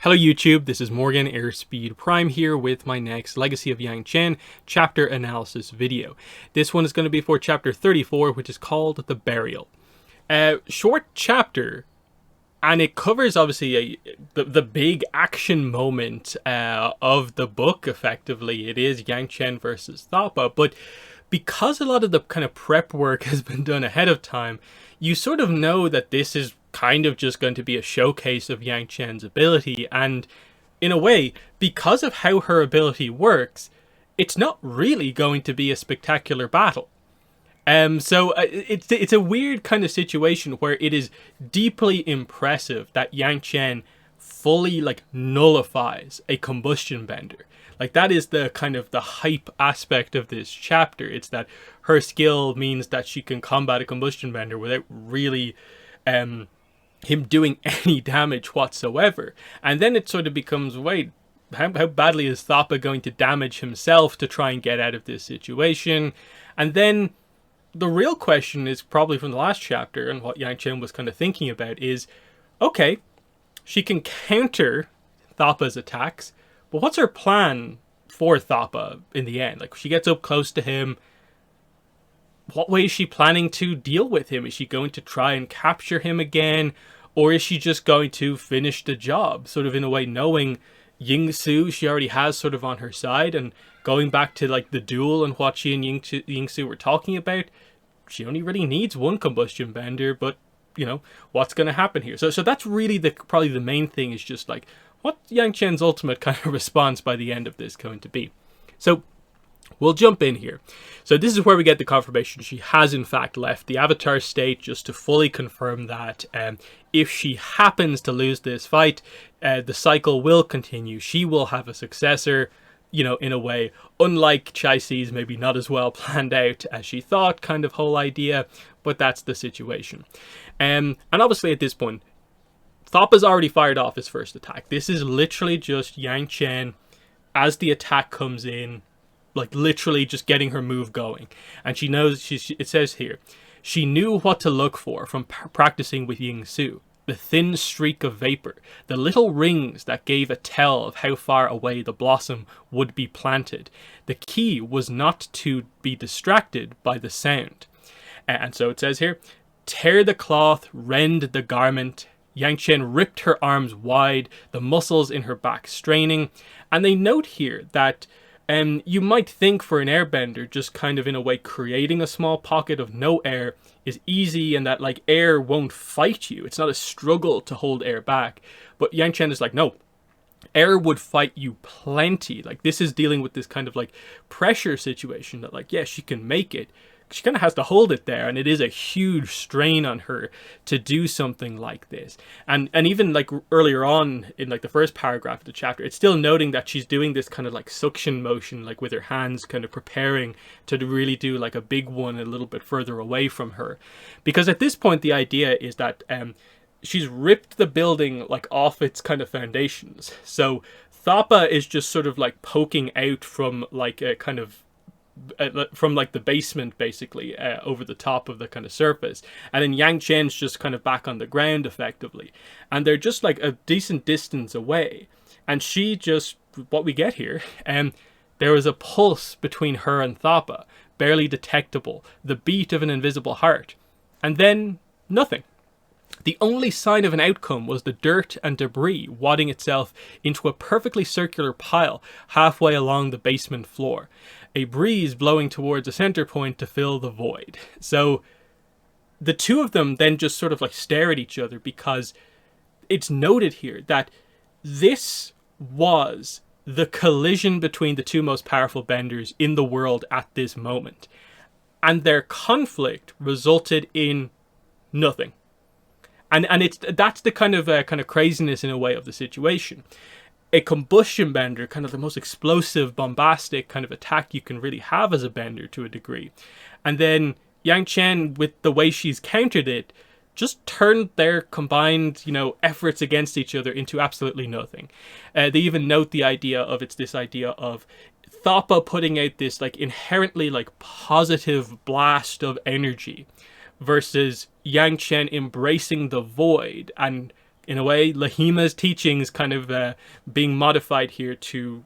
Hello YouTube, this is Morgan Airspeed Prime here with my next Legacy of Yangchen chapter analysis video. This one is going to be for chapter 34, which is called The Burial. Short chapter, and it covers obviously the big action moment of the book, effectively. It is Yangchen versus Thapa, but because a lot of the kind of prep work has been done ahead of time, you sort of know that this is kind of just going to be a showcase of Yangchen's ability, and in a way, because of how her ability works, it's not really going to be a spectacular battle. It's a weird kind of situation where it is deeply impressive that Yangchen fully nullifies a combustion bender. That is the kind of the hype aspect of this chapter. It's that her skill means that she can combat a combustion bender without really him doing any damage whatsoever. And then it sort of becomes, wait, how badly is Thapa going to damage himself to try and get out of this situation? And then the real question is probably from the last chapter, and what Yangchen was kind of thinking about is, okay, she can counter Thapa's attacks, but what's her plan for Thapa in the end? She gets up close to him. What way is she planning to deal with him? Is she going to try and capture him again? Or is she just going to finish the job? Sort of in a way, knowing Yingsu, she already has sort of on her side, and going back to the duel and what she and Yingsu were talking about, she only really needs one combustion bender, but what's going to happen here? So that's really probably the main thing, is just what Yangchen's ultimate kind of response by the end of this going to be. So we'll jump in here. So this is where we get the confirmation she has in fact left the Avatar state, just to fully confirm that if she happens to lose this fight, the cycle will continue. She will have a successor, in a way, unlike Chai-Si's maybe not as well planned out as she thought kind of whole idea, but that's the situation. And obviously at this point, Thapa's already fired off his first attack. This is literally just Yangchen, as the attack comes in, literally just getting her move going. And she knows, it says here, she knew what to look for from practicing with Yingsu. The thin streak of vapor, the little rings that gave a tell of how far away the blossom would be planted. The key was not to be distracted by the sound. And so it says here, tear the cloth, rend the garment. Yangchen ripped her arms wide, the muscles in her back straining. And they note here that you might think for an airbender, just kind of in a way creating a small pocket of no air is easy, and that air won't fight you. It's not a struggle to hold air back. But Yangchen is no, air would fight you plenty. This is dealing with this kind of pressure situation that yeah, she can make it. She kind of has to hold it there, and it is a huge strain on her to do something like this. And even earlier on in the first paragraph of the chapter, it's still noting that she's doing this kind of suction motion, with her hands kind of preparing to really do a big one a little bit further away from her. Because at this point, the idea is that she's ripped the building off its kind of foundations. So Thapa is just sort of poking out from a kind of from the basement, basically, over the top of the kind of surface, and then Yangchen's just kind of back on the ground effectively, and they're just a decent distance away. And she just, what we get here, there is a pulse between her and Thapa, barely detectable, the beat of an invisible heart, and then nothing. The only sign of an outcome was the dirt and debris wadding itself into a perfectly circular pile halfway along the basement floor, a breeze blowing towards a center point to fill the void. So the two of them then just sort of stare at each other, because it's noted here that this was the collision between the two most powerful benders in the world at this moment, and their conflict resulted in nothing. And that's the kind of craziness in a way of the situation. A combustion bender, kind of the most explosive, bombastic kind of attack you can really have as a bender to a degree. And then Yangchen, with the way she's countered it, just turned their combined, efforts against each other into absolutely nothing. They even note the idea of, it's this idea of Thapa putting out this inherently positive blast of energy, versus Yangchen embracing the void and In a way, Lahima's teachings kind of being modified here to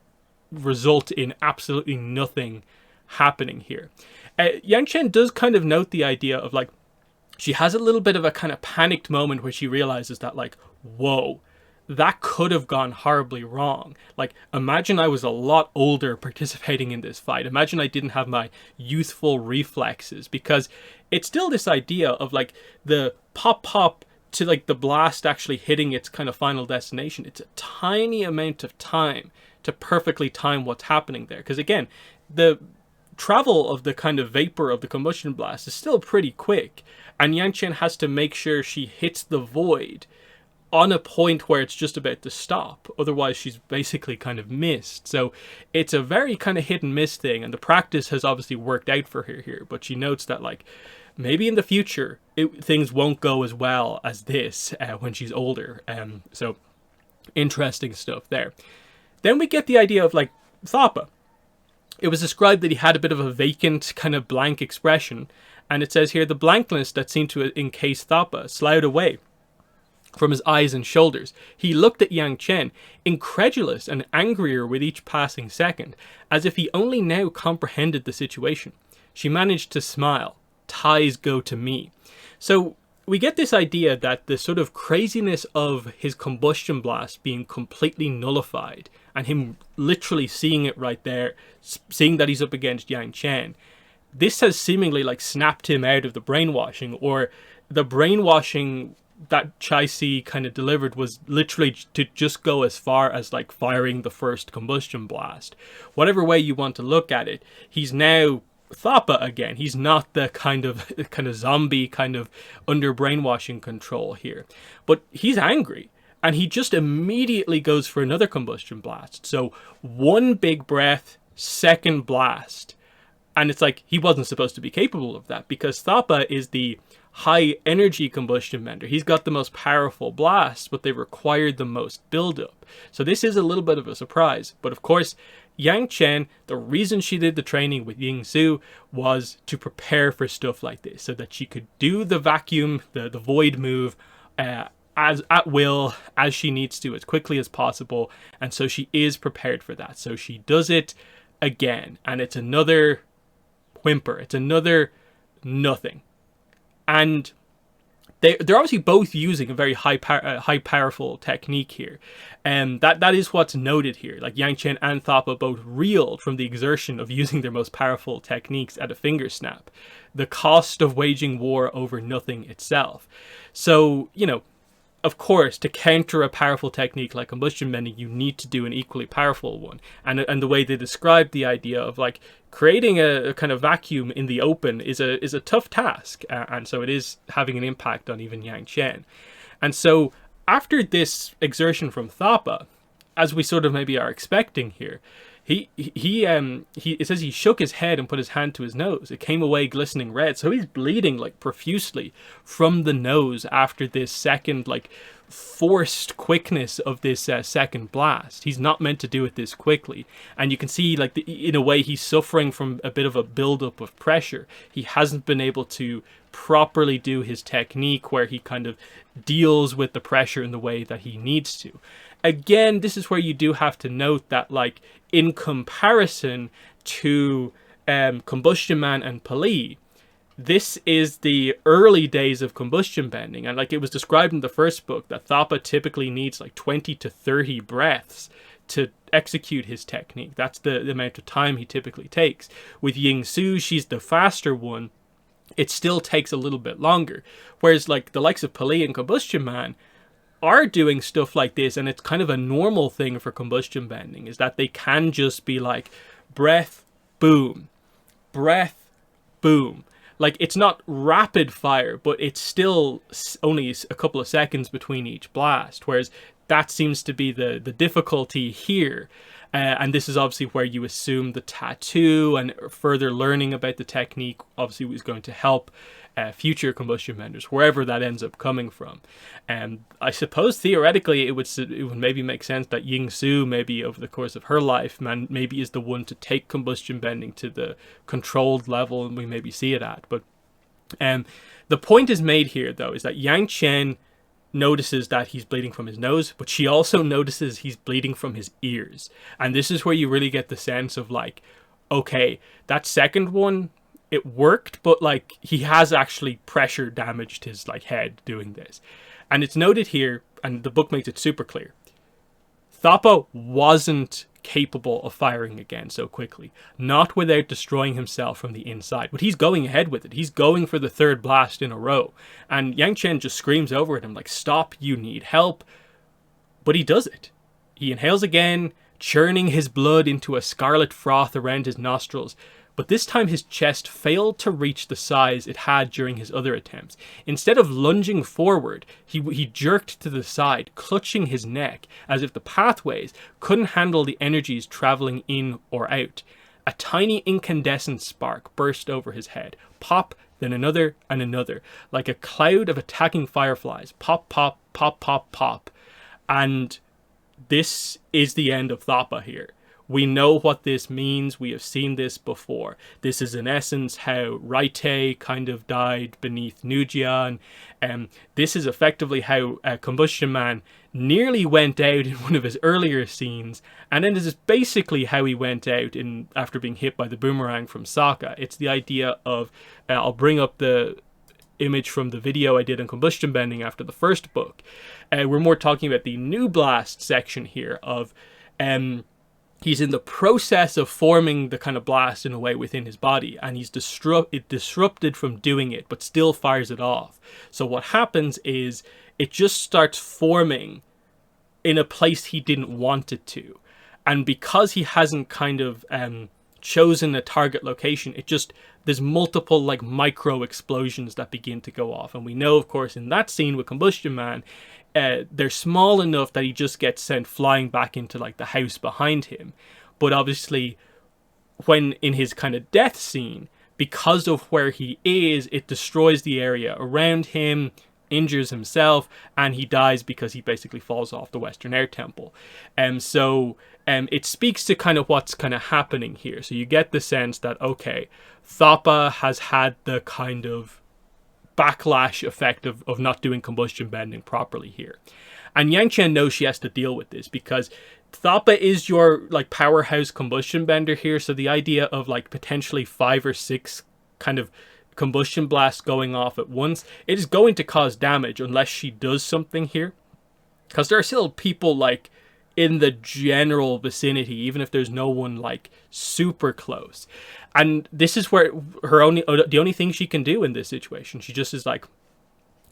result in absolutely nothing happening here. Yangchen does kind of note the idea of like, she has a little bit of a kind of panicked moment where she realizes that like, whoa, that could have gone horribly wrong. Like, imagine I was a lot older participating in this fight. Imagine I didn't have my youthful reflexes, because it's still this idea of like the pop to like the blast actually hitting its kind of final destination. It's a tiny amount of time to perfectly time what's happening there. Because again, the travel of the kind of vapor of the combustion blast is still pretty quick. And Yangchen has to make sure she hits the void on a point where it's just about to stop. Otherwise, she's basically kind of missed. So it's a very kind of hit and miss thing. And the practice has obviously worked out for her here. But she notes that like, maybe in the future, things won't go as well as this when she's older. So interesting stuff there. Then we get the idea of like Thapa. It was described that he had a bit of a vacant, kind of blank expression. And it says here, the blankness that seemed to encase Thapa sloughed away from his eyes and shoulders. He looked at Yangchen, incredulous and angrier with each passing second, as if he only now comprehended the situation. She managed to smile. Ties go to me. So we get this idea that the sort of craziness of his combustion blast being completely nullified, and him literally seeing it right there, seeing that he's up against Yangchen, this has seemingly like snapped him out of the brainwashing, or the brainwashing that Chai-Si kind of delivered was literally to just go as far as like firing the first combustion blast. Whatever way you want to look at it, he's now Thapa again. He's not the kind of zombie kind of under brainwashing control here, but he's angry and he just immediately goes for another combustion blast. So one big breath, second blast, and it's like he wasn't supposed to be capable of that, because Thapa is the high energy combustion bender. He's got the most powerful blasts, but they required the most buildup. So this is a little bit of a surprise. But of course, Yangchen, the reason she did the training with Ying Su was to prepare for stuff like this, so that she could do the vacuum, the void move, as at will, as she needs to, as quickly as possible. And so she is prepared for that. So she does it again, and it's another whimper. It's another nothing. And they're obviously both using a very high powerful technique here, and that is what's noted here. Like Yangchen and Thapa both reeled from the exertion of using their most powerful techniques at a finger snap, the cost of waging war over nothing itself. So, you know, of course, to counter a powerful technique like combustion bending, you need to do an equally powerful one. And the way they described the idea of like creating a kind of vacuum in the open is a tough task. And so it is having an impact on even Yangchen. And so after this exertion from Thapa, as we sort of maybe are expecting here, it says he shook his head and put his hand to his nose. It came away glistening red. So he's bleeding like profusely from the nose after this second like forced quickness of this second blast. He's not meant to do it this quickly. And you can see like in a way he's suffering from a bit of a buildup of pressure. He hasn't been able to properly do his technique where he kind of deals with the pressure in the way that he needs to. Again, this is where you do have to note that, like, in comparison to Combustion Man and Pali, this is the early days of combustion bending. And like it was described in the first book, that Thapa typically needs like 20 to 30 breaths to execute his technique. That's the amount of time he typically takes. With Ying Su, she's the faster one. It still takes a little bit longer. Whereas like the likes of Pali and Combustion Man are doing stuff like this, and it's kind of a normal thing for combustion bending, is that they can just be like breath, boom, breath, boom. Like it's not rapid fire, but it's still only a couple of seconds between each blast, whereas that seems to be the difficulty here. And this is obviously where you assume the tattoo and further learning about the technique obviously is going to help future combustion benders, wherever that ends up coming from. And I suppose theoretically it would maybe make sense that Ying Su, maybe over the course of her life, maybe is the one to take combustion bending to the controlled level, and we maybe see it at. But the point is made here, though, is that Yangchen notices that he's bleeding from his nose, but she also notices he's bleeding from his ears. And this is where you really get the sense of like, okay, that second one, it worked, but like he has actually pressure damaged his like head doing this. And it's noted here, and the book makes it super clear, Thapa wasn't capable of firing again so quickly, not without destroying himself from the inside. But he's going ahead with it. He's going for the third blast in a row. And Yangchen just screams over at him like, stop, you need help. But he does it. He inhales again, churning his blood into a scarlet froth around his nostrils. But this time his chest failed to reach the size it had during his other attempts. Instead of lunging forward, he jerked to the side, clutching his neck, as if the pathways couldn't handle the energies traveling in or out. A tiny incandescent spark burst over his head. Pop, then another and another, like a cloud of attacking fireflies. Pop, pop, pop, pop, pop. And this is the end of Thapa here. We know what this means. We have seen this before. This is in essence how Raite kind of died beneath Nujian. This is effectively how Combustion Man nearly went out in one of his earlier scenes. And then this is basically how he went out after being hit by the boomerang from Sokka. It's the idea of, I'll bring up the image from the video I did on combustion bending after the first book. We're more talking about the new blast section here of... he's in the process of forming the kind of blast in a way within his body, and he's disrupted from doing it, but still fires it off. So what happens is it just starts forming in a place he didn't want it to. And because he hasn't kind of chosen a target location, there's multiple like micro explosions that begin to go off. And we know, of course, in that scene with Combustion Man, they're small enough that he just gets sent flying back into like the house behind him. But obviously, when in his kind of death scene, because of where he is, it destroys the area around him, injures himself, and he dies because he basically falls off the Western Air Temple. So it speaks to kind of what's kind of happening here. So you get the sense that, okay, Thapa has had the kind of backlash effect of not doing combustion bending properly here. And Yangchen knows she has to deal with this because Thapa is your like powerhouse combustion bender here. So the idea of like potentially 5 or 6 kind of combustion blasts going off at once, it is going to cause damage unless she does something here. Because there are still people like in the general vicinity, even if there's no one like super close. And this is where the only thing she can do in this situation, she just is like,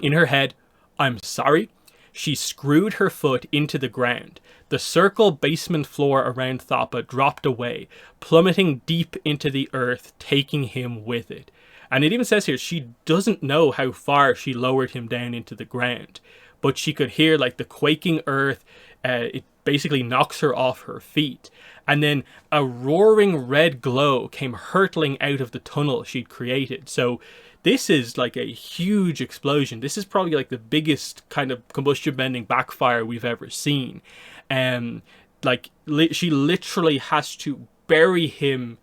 in her head, I'm sorry. She screwed her foot into the ground. The circle basement floor around Thapa dropped away, plummeting deep into the earth, taking him with it. And it even says here, she doesn't know how far she lowered him down into the ground, but she could hear like the quaking earth. It basically knocks her off her feet. And then a roaring red glow came hurtling out of the tunnel she'd created. So this is like a huge explosion. This is probably like the biggest kind of combustion bending backfire we've ever seen. She literally has to bury him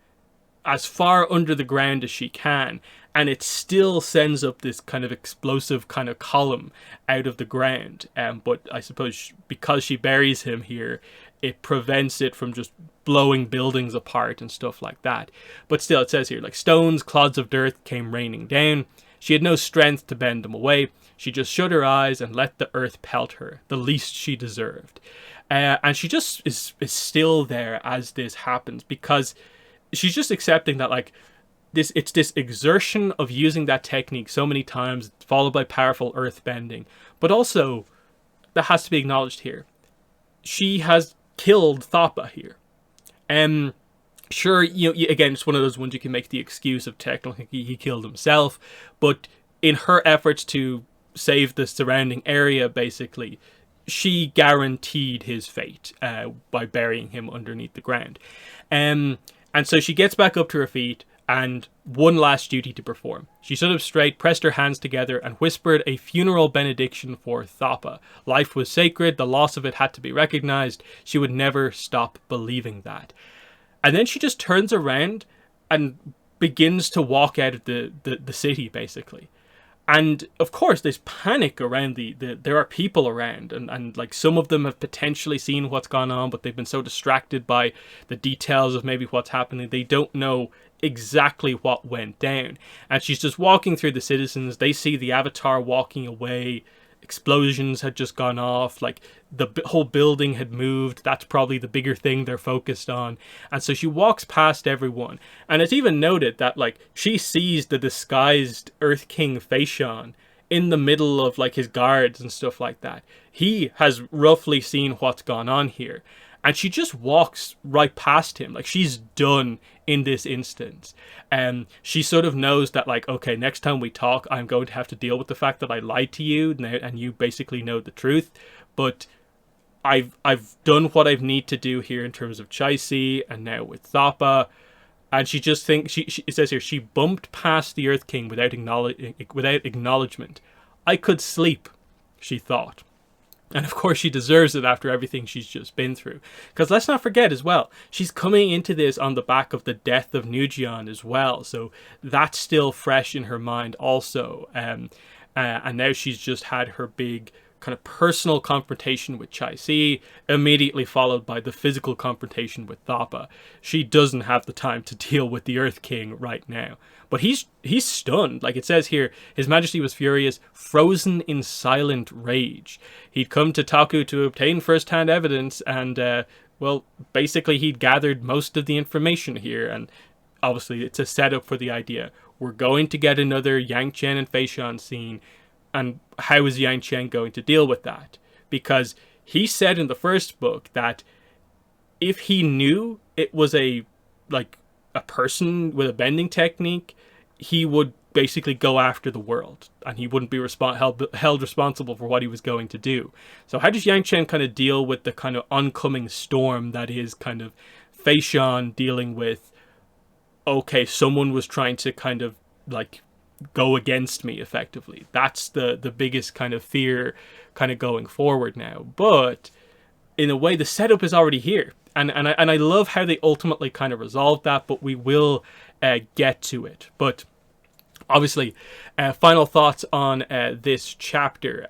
as far under the ground as she can, and it still sends up this kind of explosive kind of column out of the ground. But I suppose because she buries him here, it prevents it from just blowing buildings apart and stuff like that. But still, it says here, like, stones, clods of dirt came raining down. She had no strength to bend them away. She just shut her eyes and let the earth pelt her, the least she deserved. And she just is still there as this happens, because she's just accepting that, like, it's this exertion of using that technique so many times, followed by powerful earth bending. But also, that has to be acknowledged here, she has killed Thapa here. Sure, again, it's one of those ones you can make the excuse of technically he killed himself, but in her efforts to save the surrounding area, basically, she guaranteed his fate by burying him underneath the ground. And so she gets back up to her feet, and one last duty to perform. She stood up straight, pressed her hands together, and whispered a funeral benediction for Thapa. Life was sacred, the loss of it had to be recognized. She would never stop believing that. And then she just turns around and begins to walk out of the city, basically. And of course, there's panic around there are people around, and like some of them have potentially seen what's gone on, but they've been so distracted by the details of maybe what's happening, they don't know exactly what went down. And she's just walking through the citizens. They see the Avatar walking away. Explosions had just gone off, like the whole building had moved. That's probably the bigger thing they're focused on. And so she walks past everyone, and it's even noted that like she sees the disguised Earth King Feishan in the middle of like his guards and stuff like that. He has roughly seen what's gone on here, and she just walks right past him. Like, she's done in this instance. And she sort of knows that, like, okay, next time we talk, I'm going to have to deal with the fact that I lied to you now, and you basically know the truth. But I've done what I need to do here in terms of Chai-Si, and now with Thapa. And she just thinks, it says here, she bumped past the Earth King without acknowledgement. I could sleep, she thought. And of course she deserves it after everything she's just been through. Because let's not forget as well, she's coming into this on the back of the death of Nujian as well. So that's still fresh in her mind also. And now she's just had her big kind of personal confrontation with Chai-Si, immediately followed by the physical confrontation with Thapa. She doesn't have the time to deal with the Earth King right now. But he's stunned. Like it says here, His Majesty was furious, frozen in silent rage. He'd come to Taku to obtain first-hand evidence, and, well, basically he'd gathered most of the information here, and obviously it's a setup for the idea. We're going to get another Yangchen and Feishan scene, and how is Yangchen going to deal with that? Because he said in the first book that if he knew it was a person with a bending technique, he would basically go after the world, and he wouldn't be held responsible for what he was going to do. So how does Yangchen kind of deal with the kind of oncoming storm that is kind of Feishan dealing with, okay, someone was trying to kind of like go against me effectively. That's the biggest kind of fear kind of going forward now. But in a way, the setup is already here. And I love how they ultimately kind of resolve that, but we will get to it. But obviously, final thoughts on this chapter.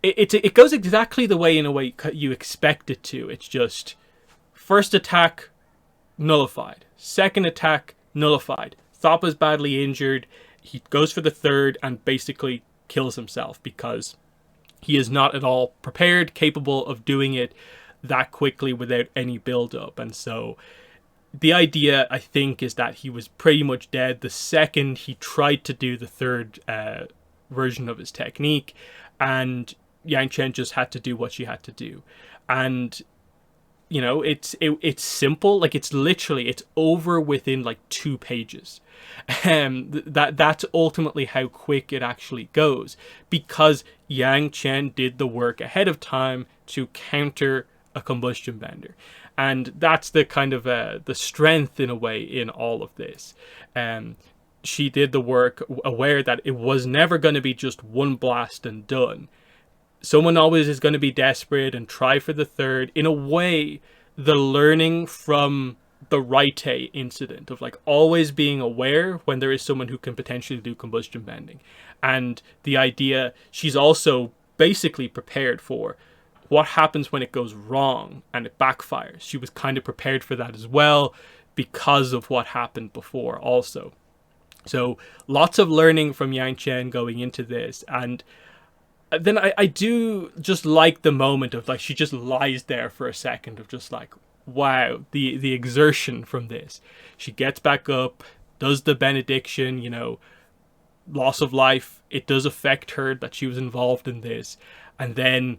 It goes exactly the way, in a way, you expect it to. It's just first attack, nullified. Second attack, nullified. Thapa's badly injured. He goes for the third and basically kills himself because he is not at all prepared, capable of doing it that quickly without any build-up. And so the idea, I think, is that he was pretty much dead the second he tried to do the third version of his technique, and Yangchen just had to do what she had to do. And you know, it's simple. Like, it's over within like 2 pages. That's ultimately how quick it actually goes, because Yangchen did the work ahead of time to counter a combustion bender. And that's the kind of the strength, in a way, in all of this. She did the work aware that it was never going to be just one blast and done. Someone always is going to be desperate and try for the third. In a way, the learning from the Raite incident of like always being aware when there is someone who can potentially do combustion bending. And the idea, she's also basically prepared for what happens when it goes wrong and it backfires. She was kind of prepared for that as well because of what happened before also. So lots of learning from Yangchen going into this. And then I do just like the moment of like she just lies there for a second of just like, wow, the exertion from this. She gets back up, does the benediction, you know, loss of life. It does affect her that she was involved in this. And then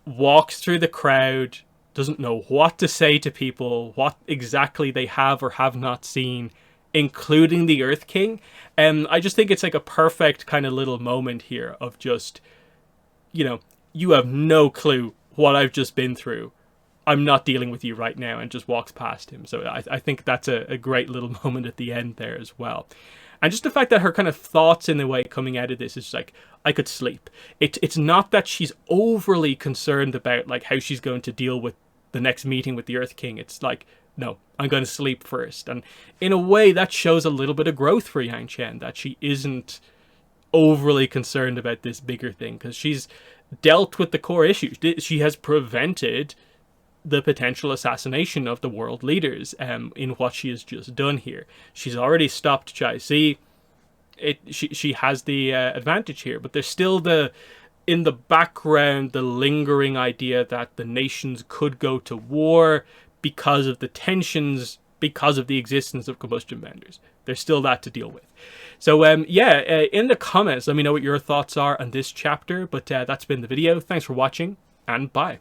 walks through the crowd, doesn't know what to say to people, what exactly they have or have not seen, including the Earth King. And I just think it's like a perfect kind of little moment here of just, you know, you have no clue what I've just been through. I'm not dealing with you right now, and just walks past him. So I think that's a great little moment at the end there as well. And just the fact that her kind of thoughts in the way coming out of this is like, I could sleep. It's not that she's overly concerned about like how she's going to deal with the next meeting with the Earth King. It's like, no, I'm going to sleep first. And in a way that shows a little bit of growth for Yangchen, that she isn't overly concerned about this bigger thing, because she's dealt with the core issues. She has prevented the potential assassination of the world leaders in what she has just done here. She's already stopped Chai Si. She has the advantage here, but there's still in the background the lingering idea that the nations could go to war because of the tensions, because of the existence of combustion benders. There's still that to deal with. So in the comments, let me know what your thoughts are on this chapter. But that's been the video. Thanks for watching, and bye.